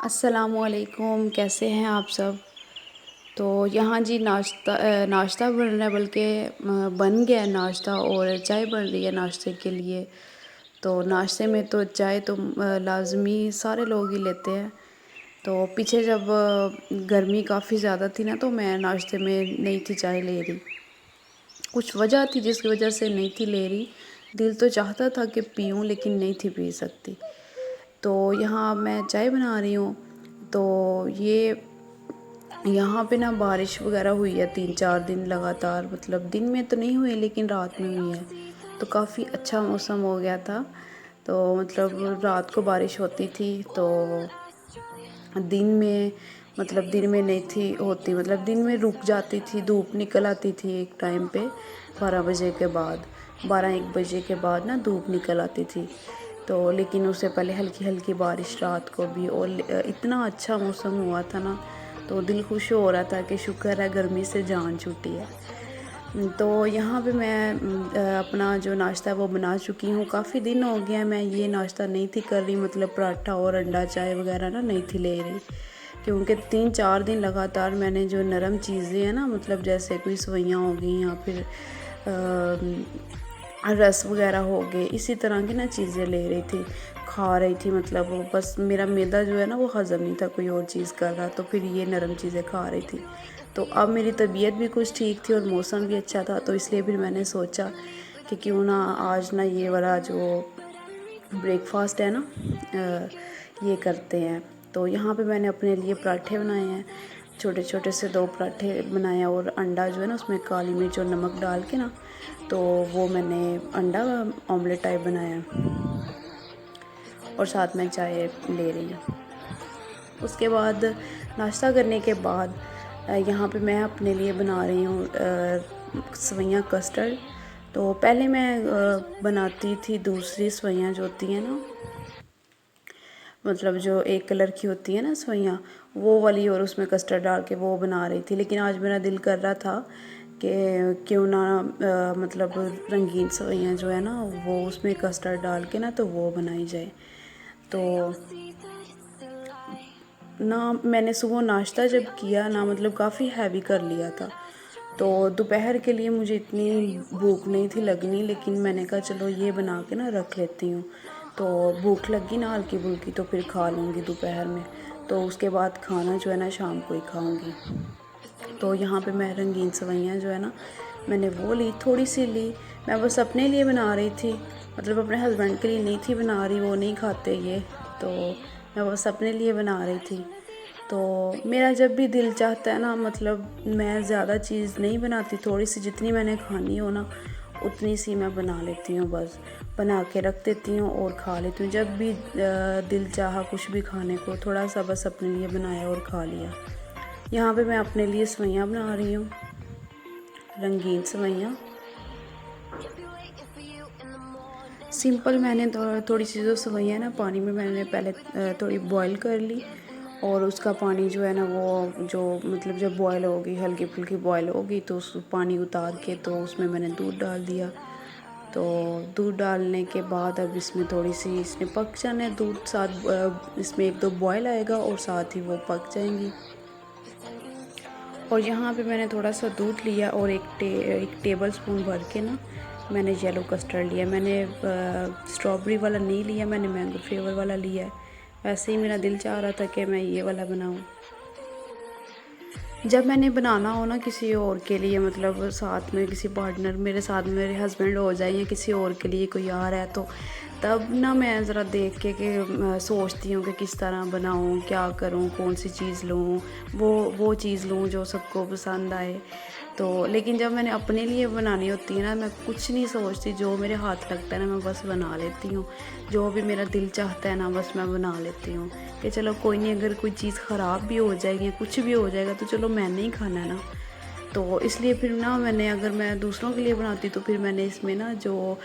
अस्सलामुअलैकुम, कैसे हैं आप सब। तो यहाँ जी नाश्ता बन रहा है, बल्कि बन गया है नाश्ता और चाय बन रही है नाश्ते के लिए। तो नाश्ते में तो चाय तो लाज़मी सारे लोग ही लेते हैं। तो पीछे जब गर्मी काफ़ी ज़्यादा थी ना, तो मैं नाश्ते में नहीं थी चाय ले रही। कुछ वजह थी जिसकी वजह से नहीं थी ले रही। दिल तो चाहता था कि पीऊँ, लेकिन नहीं थी पी सकती। तो यहाँ मैं चाय बना रही हूँ। तो ये यहाँ पे ना बारिश वगैरह हुई है 3-4 दिन लगातार, मतलब दिन में तो नहीं हुई लेकिन रात में हुई है। तो काफ़ी अच्छा मौसम हो गया था। तो मतलब रात को बारिश होती थी, तो दिन में दिन में नहीं थी होती, मतलब दिन में रुक जाती थी, धूप निकल आती थी एक टाइम पे 12 बजे के बाद, 12-1 बजे के बाद ना धूप निकल आती थी। तो लेकिन उससे पहले हल्की हल्की बारिश रात को भी, और इतना अच्छा मौसम हुआ था ना, तो दिल खुश हो रहा था कि शुक्र है गर्मी से जान छूटी है। तो यहाँ पे मैं अपना जो नाश्ता है वो बना चुकी हूँ। काफ़ी दिन हो गया मैं ये नाश्ता नहीं थी कर रही, मतलब पराठा और अंडा चाय वगैरह ना नहीं थी ले रही, क्योंकि 3-4 दिन लगातार मैंने जो नरम चीज़ें हैं ना, मतलब जैसे कोई सवैयाँ हो गई या फिर रस वगैरह हो गए, इसी तरह की ना चीज़ें ले रही थी, खा रही थी। मतलब वो बस मेरा मैदा जो है ना वो हज़म नहीं था कोई और चीज़ कर रहा, तो फिर ये नरम चीज़ें खा रही थी। तो अब मेरी तबीयत भी कुछ ठीक थी और मौसम भी अच्छा था, तो इसलिए फिर मैंने सोचा कि क्यों ना आज ना ये वाला जो ब्रेकफास्ट है ना ये करते हैं। तो यहाँ पे मैंने अपने लिए पराठे बनाए हैं, छोटे छोटे से 2 पराठे बनाए हैं, और अंडा जो है ना उसमें काली मिर्च और नमक डाल के ना, तो वो मैंने अंडा ऑमलेट टाइप बनाया और साथ में चाय ले रही हूँ। उसके बाद नाश्ता करने के बाद यहाँ पे मैं अपने लिए बना रही हूँ सवैयाँ कस्टर्ड। तो पहले मैं बनाती थी दूसरी सवैयाँ जो होती हैं ना, मतलब जो एक कलर की होती है ना सवैयाँ, वो वाली, और उसमें कस्टर्ड डाल के वो बना रही थी। लेकिन आज मेरा दिल कर रहा था कि क्यों ना मतलब रंगीन सवैयाँ जो है ना वो उसमें कस्टर्ड डाल के ना तो वो बनाई जाए। तो ना मैंने सुबह नाश्ता जब किया ना, मतलब काफ़ी हैवी कर लिया था। तो दोपहर के लिए मुझे इतनी भूख नहीं थी लगनी, लेकिन मैंने कहा चलो ये बना के ना रख लेती हूँ। तो भूख लगी ना हल्की फुल्की, तो फिर खा लूँगी दोपहर में। तो उसके बाद खाना जो है ना शाम को ही खाऊँगी। तो यहाँ पे मैं रंगीन सवैयाँ जो है ना मैंने वो ली, थोड़ी सी ली। मैं बस अपने लिए बना रही थी, मतलब अपने हस्बैंड के लिए नहीं थी बना रही, वो नहीं खाते ये। तो मैं बस अपने लिए बना रही थी। तो मेरा जब भी दिल चाहता है ना, मतलब मैं ज़्यादा चीज़ नहीं बनाती, थोड़ी सी जितनी मैंने खानी हो ना उतनी सी मैं बना लेती हूँ, बस बना के रख देती हूँ और खा लेती हूँ। जब भी दिल चाहा कुछ भी खाने को, थोड़ा सा बस अपने लिए बनाया और खा लिया। यहाँ पे मैं अपने लिए सवैयाँ बना रही हूँ, रंगीन सवैयाँ। सिंपल मैंने थोड़ी सी जो सवैयाँ ना पानी में मैंने पहले थोड़ी बॉईल कर ली, और उसका पानी जो है ना वो जो मतलब जब बॉईल होगी, हल्की फुल्की बॉईल होगी, तो उस पानी उतार के तो उसमें मैंने दूध डाल दिया। तो दूध डालने के बाद अब इसमें थोड़ी सी इसने पक जाना है, दूध साथ इसमें 1-2 बॉयल आएगा और साथ ही वो पक जाएंगी। और यहाँ पे मैंने थोड़ा सा दूध लिया और एक टेबल स्पून भर के ना मैंने येलो कस्टर्ड लिया। मैंने स्ट्रॉबेरी वाला नहीं लिया, मैंने मैंगो फ्लेवर वाला लिया है। वैसे ही मेरा दिल चाह रहा था कि मैं ये वाला बनाऊँ। जब मैंने बनाना हो ना किसी और के लिए, मतलब साथ में किसी पार्टनर, मेरे साथ में मेरे हस्बैंड हो जाए या किसी और के लिए कोई आ रहा है, तो तब ना मैं ज़रा देख के कि सोचती हूँ कि किस तरह बनाऊँ, क्या करूँ, कौन सी चीज़ लूँ, वो चीज़ लूँ जो सबको पसंद आए। तो लेकिन जब मैंने अपने लिए बनानी होती है ना, मैं कुछ नहीं सोचती, जो मेरे हाथ लगता है ना मैं बस बना लेती हूँ। जो भी मेरा दिल चाहता है ना बस मैं बना लेती हूँ कि चलो कोई नहीं, अगर कोई चीज़ ख़राब भी हो जाएगी, कुछ भी हो जाएगा, तो चलो मैंने ही खाना है ना। तो इसलिए फिर ना मैंने, अगर मैं दूसरों के लिए बनाती तो फिर मैंने इसमें ना जो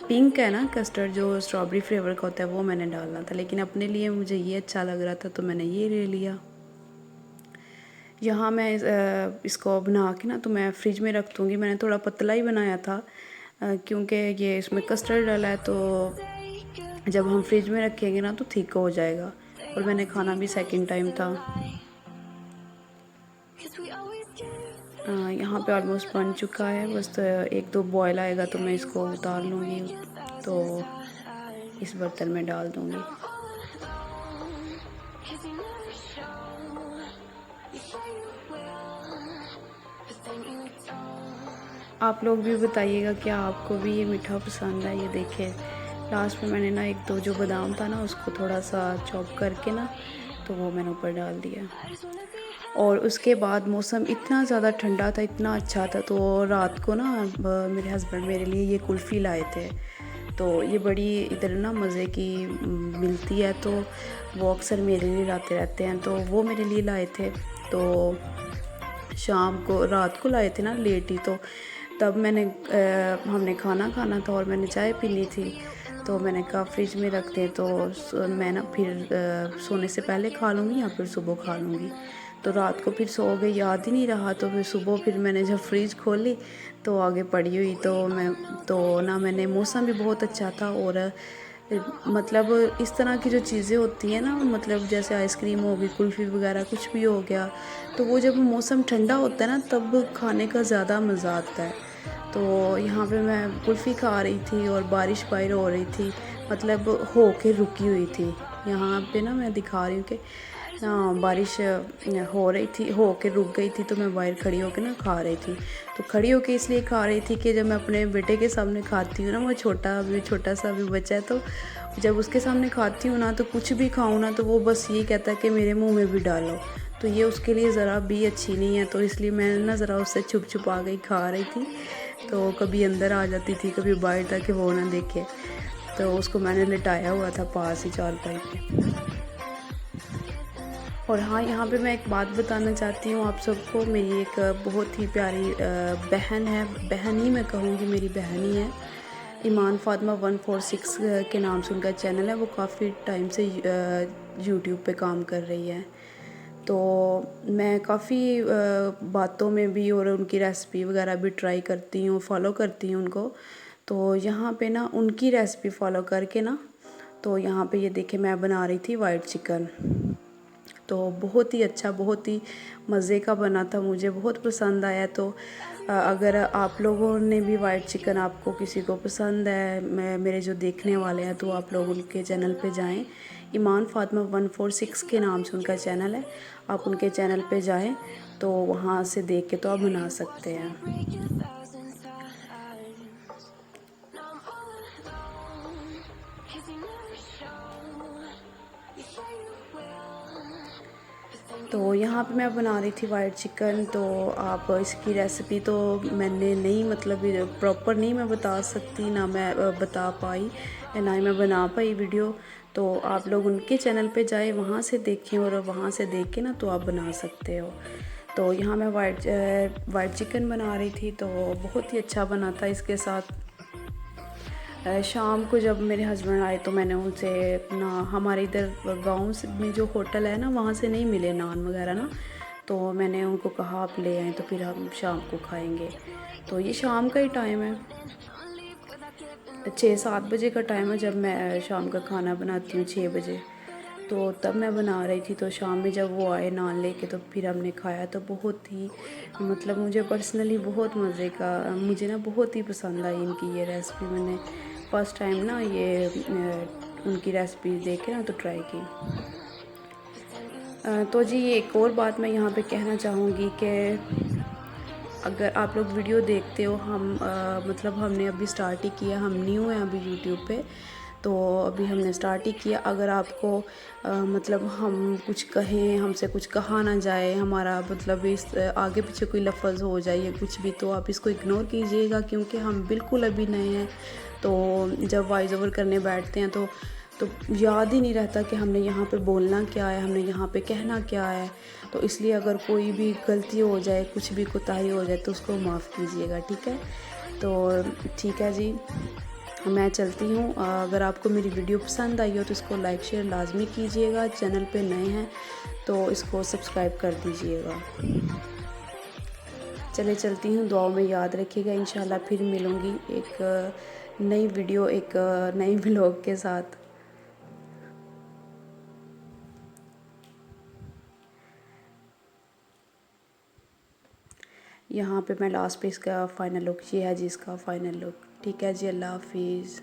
पिंक है ना कस्टर्ड, जो स्ट्रॉबेरी फ्लेवर का होता है, वो मैंने डालना था। लेकिन अपने लिए मुझे ये अच्छा लग रहा था तो मैंने ये ले लिया। यहाँ मैं इसको बना के ना तो मैं फ्रिज में रख दूँगी। मैंने थोड़ा पतला ही बनाया था क्योंकि ये इसमें कस्टर्ड डाला है, तो जब हम फ्रिज में रखेंगे ना तो थिक हो जाएगा। और मैंने खाना भी सेकंड टाइम था। यहाँ पे ऑलमोस्ट बन चुका है, बस तो एक दो बॉयल आएगा तो मैं इसको उतार लूँगी, तो इस बर्तन में डाल दूँगी। आप लोग भी बताइएगा क्या आपको भी ये मीठा पसंद है। ये देखिए लास्ट में मैंने ना एक दो जो बादाम था ना उसको थोड़ा सा चॉप करके ना तो वो मैंने ऊपर डाल दिया। और उसके बाद मौसम इतना ज़्यादा ठंडा था, इतना अच्छा था, तो रात को ना मेरे हस्बैंड मेरे लिए ये कुल्फ़ी लाए थे। तो ये बड़ी इधर ना मज़े की मिलती है, तो वो अक्सर मेरे लिए लाते रहते हैं, तो वो मेरे लिए लाए थे। तो शाम को रात को लाए थे ना लेट ही, तो तब हमने खाना खाना था और मैंने चाय पीनी थी, तो मैंने कहा फ्रिज में रख दें, तो मैं ना फिर सोने से पहले खा लूँगी या फिर सुबह खा लूँगी। तो रात को फिर सो गई, याद ही नहीं रहा, तो फिर सुबह फिर मैंने जब फ्रिज खोली तो आगे पड़ी हुई, तो ना मैंने मौसम भी बहुत अच्छा था। और मतलब इस तरह की जो चीज़ें होती हैं ना, मतलब जैसे आइसक्रीम हो गई, कुल्फ़ी वगैरह कुछ भी हो गया, तो वो जब मौसम ठंडा होता है ना तब खाने का ज़्यादा मज़ा आता है। तो यहाँ पे मैं कुल्फ़ी खा रही थी और बारिश बाहर हो रही थी, मतलब हो के रुकी हुई थी। यहाँ पे ना मैं दिखा रही हूँ कि बारिश हो रही थी, हो के रुक गई थी, तो मैं बाहर खड़ी होकर ना खा रही थी। तो खड़ी होकर इसलिए खा रही थी कि जब मैं अपने बेटे के सामने खाती हूँ ना, वो छोटा सा भी बच्चा है, तो जब उसके सामने खाती हूँ ना तो कुछ भी खाऊँ ना तो वो बस यही कहता है कि मेरे मुँह में भी डालो, तो ये उसके लिए ज़रा भी अच्छी नहीं है। तो इसलिए मैं ना ज़रा उससे छुप आ गई खा रही थी, तो कभी अंदर आ जाती थी, कभी बाहर, ताकि वो ना देखे। तो उसको मैंने लिटाया हुआ था पास ही चारपाई पे। और हाँ, यहाँ पे मैं एक बात बताना चाहती हूँ आप सबको। मेरी एक बहुत ही प्यारी बहन है, बहन ही मैं कहूँगी, मेरी बहन ही है। ईमान फ़ातिमा 146 के नाम से उनका चैनल है। वो काफ़ी टाइम से यूट्यूब पे काम कर रही है। तो मैं काफ़ी बातों में भी और उनकी रेसिपी वगैरह भी ट्राई करती हूँ, फॉलो करती हूँ उनको। तो यहाँ पे ना उनकी रेसिपी फॉलो करके ना, तो यहाँ पे ये देखिए मैं बना रही थी वाइट चिकन। तो बहुत ही अच्छा, बहुत ही मज़े का बना था, मुझे बहुत पसंद आया। तो अगर आप लोगों ने भी वाइट चिकन, आपको किसी को पसंद है, मेरे जो देखने वाले हैं, तो आप लोग उनके चैनल पे जाएं। ईमान फ़ातिमा 146 के नाम से उनका चैनल है। आप उनके चैनल पे जाएं तो वहाँ से देख के तो आप बना सकते हैं। तो यहाँ पे मैं बना रही थी वाइट चिकन। तो आप इसकी रेसिपी तो मैंने नहीं, मतलब प्रॉपर नहीं मैं बता सकती, ना मैं बता पाई, ना ही मैं बना पाई वीडियो। तो आप लोग उनके चैनल पे जाए, वहाँ से देखें, और वहाँ से देख के ना तो आप बना सकते हो। तो यहाँ मैं वाइट चिकन बना रही थी, तो बहुत ही अच्छा बना था। इसके साथ शाम को जब मेरे हस्बैंड आए तो मैंने उनसे ना, हमारे इधर गाँव में जो होटल है ना, वहाँ से नहीं मिले नान वगैरह ना, तो मैंने उनको कहा आप ले आएँ तो फिर हम शाम को खाएंगे। तो ये शाम का ही टाइम है, 6-7 बजे का टाइम है जब मैं शाम का खाना बनाती हूँ, 6 बजे। तो तब मैं बना रही थी। तो शाम में जब वो आए नान लेके, तो फिर हमने खाया, तो बहुत ही, मतलब मुझे पर्सनली बहुत मज़े का, मुझे ना बहुत ही पसंद आई इनकी ये रेसिपी। मैंने फ़र्स्ट टाइम ना ये उनकी रेसिपी देख के ना तो ट्राई की। तो जी एक और बात मैं यहाँ पे कहना चाहूँगी कि अगर आप लोग वीडियो देखते हो, मतलब हमने अभी स्टार्ट ही किया, हम न्यू हैं अभी यूट्यूब पे, तो अभी हमने स्टार्ट ही किया। अगर आपको मतलब हम कुछ कहें, हमसे कुछ कहा ना जाए, हमारा मतलब इस आगे पीछे कोई लफ्ज़ हो जाए या कुछ भी, तो आप इसको इग्नोर कीजिएगा, क्योंकि हम बिल्कुल अभी नए हैं। तो जब वॉइस ओवर करने बैठते हैं तो याद ही नहीं रहता कि हमने यहाँ पे बोलना क्या है, हमने यहाँ पे कहना क्या है। तो इसलिए अगर कोई भी गलती हो जाए, कुछ भी कोताही हो जाए, तो उसको माफ़ कीजिएगा, ठीक है। तो ठीक है जी, मैं चलती हूँ। अगर आपको मेरी वीडियो पसंद आई हो तो इसको लाइक शेयर लाजमी कीजिएगा। चैनल पे नए हैं तो इसको सब्सक्राइब कर दीजिएगा। चले चलती हूँ, दुआओं में याद रखिएगा। इंशाल्लाह फिर मिलूँगी एक नई वीडियो, एक नई व्लॉग के साथ। यहाँ पे मैं लास्ट पे इसका फ़ाइनल लुक, ये है जी इसका फ़ाइनल लुक। ठीक है जी, अल्लाह हाफिज़।